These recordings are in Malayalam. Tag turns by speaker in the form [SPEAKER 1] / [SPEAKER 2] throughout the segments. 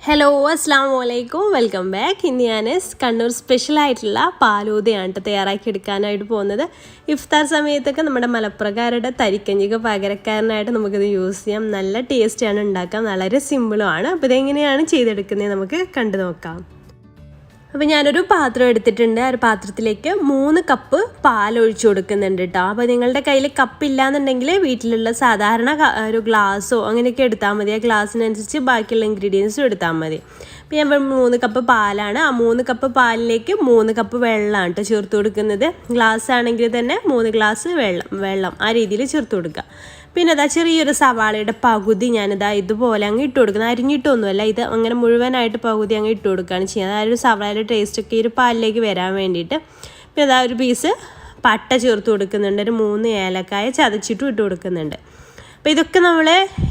[SPEAKER 1] ഹലോ അസ്സലാമു അലൈക്കും വെൽക്കം ബാക്ക്. ഇന്ന് ഞാൻ കണ്ണൂർ സ്പെഷ്യലായിട്ടുള്ള പാലൂതയാണ് തയ്യാറാക്കി എടുക്കാനായിട്ട് പോകുന്നത്. ഇഫ്താർ സമയത്തൊക്കെ നമ്മുടെ മലപ്രകാരുടെ തരിക്കഞ്ഞിക്ക് പകരക്കാരനായിട്ട് നമുക്കിത് യൂസ് ചെയ്യാം. നല്ല ടേസ്റ്റാണ് ഉണ്ടാക്കാം, വളരെ സിമ്പിളുമാണ്. അപ്പോൾ ഇതെങ്ങനെയാണ് ചെയ്തെടുക്കുന്നത് നമുക്ക് കണ്ടു നോക്കാം. അപ്പോൾ ഞാനൊരു പാത്രം എടുത്തിട്ടുണ്ട്. ആ ഒരു പാത്രത്തിലേക്ക് 3 കപ്പ് പാൽ ഒഴിച്ചു കൊടുക്കുന്നുണ്ട് കേട്ടോ. അപ്പോൾ നിങ്ങളുടെ കയ്യിൽ കപ്പില്ലാന്നുണ്ടെങ്കിൽ വീട്ടിലുള്ള സാധാരണ ഒരു ഗ്ലാസ്സോ അങ്ങനെയൊക്കെ എടുത്താൽ മതി. ആ ഗ്ലാസ്സിനനുസരിച്ച് ബാക്കിയുള്ള ഇൻഗ്രീഡിയൻസും എടുത്താൽ മതി. അപ്പോൾ ഞാൻ 3 കപ്പ് പാലാണ്. ആ 3 കപ്പ് പാലിലേക്ക് 3 കപ്പ് വെള്ളമാണ് കേട്ടോ ചേർത്ത് കൊടുക്കുന്നത്. ഗ്ലാസ് ആണെങ്കിൽ തന്നെ 3 ഗ്ലാസ് വെള്ളം ആ രീതിയിൽ ചേർത്ത് കൊടുക്കുക. പിന്നെ അതാ ചെറിയൊരു സവാളയുടെ പകുതി ഞാനിതാ ഇതുപോലെ അങ്ങ് ഇട്ട് കൊടുക്കുന്നത്. അരിഞ്ഞിട്ടൊന്നുമല്ല, ഇത് അങ്ങനെ മുഴുവനായിട്ട് പകുതി അങ്ങ് ഇട്ട് കൊടുക്കുകയാണ് ചെയ്യുന്നത്. അതായത് ഒരു സവാളയുടെ ടേസ്റ്റൊക്കെ ഈ ഒരു പാലിലേക്ക് വരാൻ വേണ്ടിയിട്ട്. പിന്നെ അതാ ഒരു പീസ് പട്ട ചേർത്ത് കൊടുക്കുന്നുണ്ട്. ഒരു 3 ഏലക്കായ ചതച്ചിട്ടും ഇട്ട് കൊടുക്കുന്നുണ്ട്. അപ്പോൾ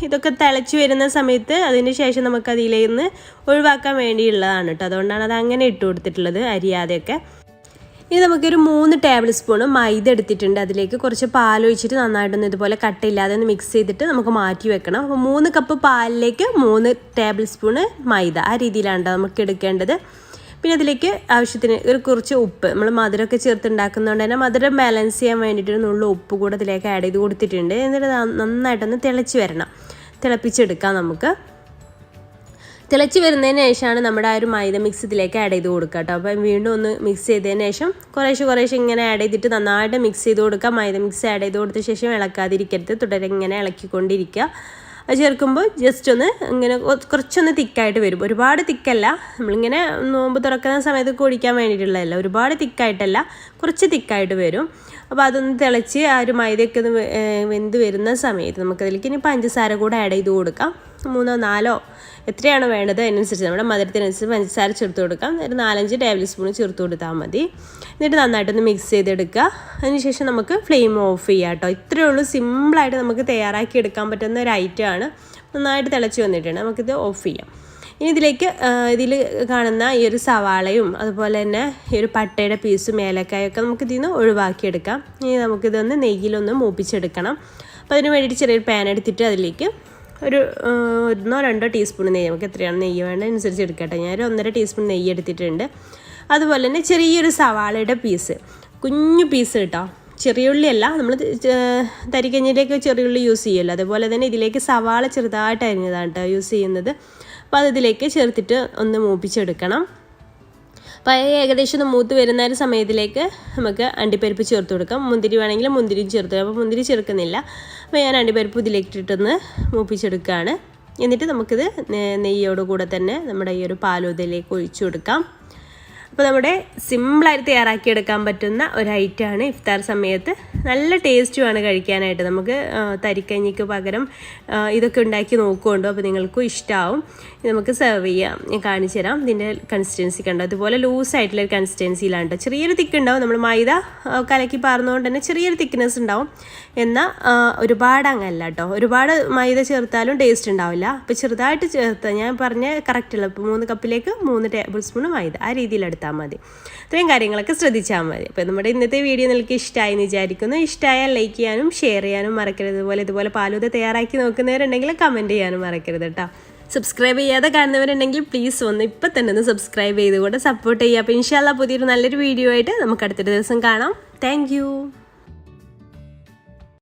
[SPEAKER 1] ഇതൊക്കെ തിളച്ച് വരുന്ന സമയത്ത് അതിന് ശേഷം നമുക്ക് അതിലേന്ന് ഒഴിവാക്കാൻ വേണ്ടിയുള്ളതാണ് കേട്ടോ. അതുകൊണ്ടാണ് അത് അങ്ങനെ ഇട്ട് കൊടുത്തിട്ടുള്ളത്, അരിയാതെയൊക്കെ. ഇനി നമുക്കൊരു 3 ടേബിൾ സ്പൂൺ മൈദ എടുത്തിട്ടുണ്ട്. അതിലേക്ക് കുറച്ച് പാലൊഴിച്ചിട്ട് നന്നായിട്ടൊന്ന് ഇതുപോലെ കട്ടയില്ലാതെ ഒന്ന് മിക്സ് ചെയ്തിട്ട് നമുക്ക് മാറ്റി വെക്കണം. അപ്പോൾ 3 കപ്പ് പാലിലേക്ക് 3 ടേബിൾ സ്പൂൺ മൈദ, ആ രീതിയിലാണ് നമുക്ക് എടുക്കേണ്ടത്. പിന്നെ അതിലേക്ക് ആവശ്യത്തിന് കുറച്ച് ഉപ്പ്, നമ്മൾ മധുരമൊക്കെ ചേർത്തുണ്ടാക്കുന്നതുകൊണ്ട് തന്നെ മധുരം ബാലൻസ് ചെയ്യാൻ വേണ്ടിയിട്ട് നുള്ള ഉപ്പ് കൂടെ അതിലേക്ക് ആഡ് ചെയ്ത് കൊടുത്തിട്ടുണ്ട്. എന്നിട്ട് നന്നായിട്ടൊന്ന് തിളപ്പിച്ചെടുക്കാം നമുക്ക്. തിളച്ച് വരുന്നതിന് ശേഷമാണ് നമ്മുടെ ആ ഒരു മൈദ മിക്സ് ഇതിലേക്ക് ആഡ് ചെയ്ത് കൊടുക്കുക കേട്ടോ. അപ്പം വീണ്ടും ഒന്ന് മിക്സ് ചെയ്തതിന് ശേഷം കുറേശ്ശെ ഇങ്ങനെ ആഡ് ചെയ്തിട്ട് നന്നായിട്ട് മിക്സ് ചെയ്ത് കൊടുക്കുക. മൈദ മിക്സ് ആഡ് ചെയ്ത് കൊടുത്ത ശേഷം ഇളക്കാതിരിക്കരുത്, തുടരെ ഇങ്ങനെ ഇളക്കിക്കൊണ്ടിരിക്കുക. അത് ചേർക്കുമ്പോൾ ജസ്റ്റ് ഒന്ന് ഇങ്ങനെ കുറച്ചൊന്ന് തിക്കായിട്ട് വരും. ഒരുപാട് തിക്കല്ല, നമ്മളിങ്ങനെ നോമ്പ് തുറക്കുന്ന സമയത്ത് കുടിക്കാൻ വേണ്ടിയിട്ടുള്ളതല്ല, ഒരുപാട് തിക്കായിട്ടല്ല, കുറച്ച് തിക്കായിട്ട് വരും. അപ്പോൾ അതൊന്ന് തിളച്ച് ആ ഒരു മൈദയൊക്കെ ഒന്ന് വെന്ത് വരുന്ന സമയത്ത് നമുക്കതിലേക്ക് ഇനി പഞ്ചസാര കൂടെ ആഡ് ചെയ്ത് കൊടുക്കാം. 3 4 എത്രയാണോ വേണ്ടത് അതിനനുസരിച്ച് നമ്മുടെ മധുരത്തിനനുസരിച്ച് പഞ്ചസാര ചേർത്ത് കൊടുക്കാം. ഒരു 4-5 ടേബിൾ സ്പൂൺ ചേർത്ത് കൊടുത്താൽ മതി. എന്നിട്ട് നന്നായിട്ടൊന്ന് മിക്സ് ചെയ്തെടുക്കുക. അതിനുശേഷം നമുക്ക് ഫ്ലെയിം ഓഫ് ചെയ്യാം കേട്ടോ. ഇത്രയേ ഉള്ളൂ, സിമ്പിളായിട്ട് നമുക്ക് തയ്യാറാക്കി എടുക്കാൻ പറ്റുന്ന ഒരു ഐറ്റമാണ്. നന്നായിട്ട് തിളച്ച് വന്നിട്ടുണ്ട്, നമുക്കിത് ഓഫ് ചെയ്യാം. ഇനി ഇതിൽ കാണുന്ന ഈ ഒരു സവാളയും അതുപോലെ തന്നെ ഈ ഒരു പട്ടയുടെ പീസും ഏലക്കായൊക്കെ നമുക്കിതിൽ നിന്ന് ഒഴിവാക്കിയെടുക്കാം. ഇനി നമുക്കിതൊന്ന് നെയ്യിലൊന്ന് മൂപ്പിച്ചെടുക്കണം. അപ്പോൾ അതിന് വേണ്ടിയിട്ട് ചെറിയൊരു പാൻ എടുത്തിട്ട് അതിലേക്ക് ഒരു 1-2 ടീസ്പൂൺ നെയ്യ്, നമുക്ക് എത്രയാണ് നെയ്യ് വേണ്ടത് അനുസരിച്ച് എടുക്കട്ടെ. ഞാൻ 1.5 ടീസ്പൂൺ നെയ്യ് എടുത്തിട്ടുണ്ട്. അതുപോലെ തന്നെ ചെറിയൊരു സവാളയുടെ പീസ്, കുഞ്ഞു പീസ് കേട്ടോ, ചെറിയ ഉള്ളിയല്ല, നമ്മൾ തരിക്കഞ്ഞിലേക്ക് ചെറിയ ഉള്ളി യൂസ് ചെയ്യുമല്ലോ, അതുപോലെ തന്നെ ഇതിലേക്ക് സവാള ചെറുതായിട്ട് അരിഞ്ഞതാണ് കേട്ടോ യൂസ് ചെയ്യുന്നത്. അപ്പോൾ അതിലേക്ക് ചേർത്തിട്ട് ഒന്ന് മൂപ്പിച്ചെടുക്കണം. അപ്പോൾ ഏകദേശം ഒന്ന് മൂത്ത് വരുന്ന ഒരു സമയത്തിലേക്ക് നമുക്ക് അണ്ടിപ്പരിപ്പ് ചേർത്ത് കൊടുക്കാം. മുന്തിരി വേണമെങ്കിൽ മുന്തിരിയും ചേർത്ത് കൊടുക്കാം. അപ്പോൾ മുന്തിരി ചേർക്കുന്നില്ല, അപ്പോൾ ഞാൻ അണ്ടിപ്പരിപ്പ് ഇതിലേക്ക് ഇട്ടിട്ടൊന്ന് മൂപ്പിച്ചെടുക്കുകയാണ്. എന്നിട്ട് നമുക്കിത് നെയ്യോട് കൂടെ തന്നെ നമ്മുടെ ഈ ഒരു പാലൂതയിലേക്ക് ഒഴിച്ചു കൊടുക്കാം. അപ്പോൾ നമ്മുടെ സിമ്പിളായിട്ട് തയ്യാറാക്കിയെടുക്കാൻ പറ്റുന്ന ഒരു ഐറ്റമാണ് ഇഫ്താർ സമയത്ത്. നല്ല ടേസ്റ്റുമാണ് കഴിക്കാനായിട്ട്. നമുക്ക് തരിക്കഞ്ഞിക്ക് പകരം ഇതൊക്കെ ഉണ്ടാക്കി നോക്കുന്നുണ്ടോ, അപ്പോൾ നിങ്ങൾക്കും ഇഷ്ടമാവും. നമുക്ക് സെർവ് ചെയ്യാം. ഞാൻ കാണിച്ചു തരാം. ഇതിൻ്റെ കൺസിസ്റ്റൻസി കണ്ടോ, അതുപോലെ ലൂസായിട്ടുള്ളൊരു കൺസിസ്റ്റൻസിയിലാണ് കേട്ടോ. ചെറിയൊരു തിക്ക് ഉണ്ടാവും, നമ്മൾ മൈദ കലക്കി പാർന്നുകൊണ്ട് തന്നെ ചെറിയൊരു തിക്നെസ് ഉണ്ടാവും. എന്നാൽ ഒരുപാട് അങ്ങല്ല കേട്ടോ, ഒരുപാട് മൈദ ചേർത്താലും ടേസ്റ്റ് ഉണ്ടാവില്ല. അപ്പോൾ ചെറുതായിട്ട് ചേർത്താൽ ഞാൻ പറഞ്ഞ കറക്റ്റുള്ള, ഇപ്പോൾ 3 കപ്പിലേക്ക് 3 ടേബിൾ സ്പൂൺ മൈദ, ആ രീതിയിലെടുത്താൽ മതി. ഇത്രയും കാര്യങ്ങളൊക്കെ ശ്രദ്ധിച്ചാൽ മതി. അപ്പോൾ നമ്മുടെ ഇന്നത്തെ വീഡിയോ നിങ്ങൾക്ക് ഇഷ്ടമായി എന്ന് വിചാരിക്കുന്നു. ഇഷ്ടമായാൽ ലൈക്ക് ചെയ്യാനും ഷെയർ ചെയ്യാനും മറക്കരുത്. ഇതുപോലെ പാലൂത തയ്യാറാക്കി നോക്കുന്നവരുണ്ടെങ്കിൽ കമൻറ്റ് ചെയ്യാനും മറക്കരുത് കേട്ടോ. സബ്സ്ക്രൈബ് ചെയ്യാതെ കാണുന്നവരുണ്ടെങ്കിൽ പ്ലീസ് ഇപ്പം തന്നെ ഒന്ന് സബ്സ്ക്രൈബ് ചെയ്തുകൊണ്ട് സപ്പോർട്ട് ചെയ്യുക. അപ്പോൾ ഇൻഷാല്ലാ പുതിയൊരു നല്ലൊരു വീഡിയോ ആയിട്ട് നമുക്ക് അടുത്തൊരു ദിവസം കാണാം. താങ്ക്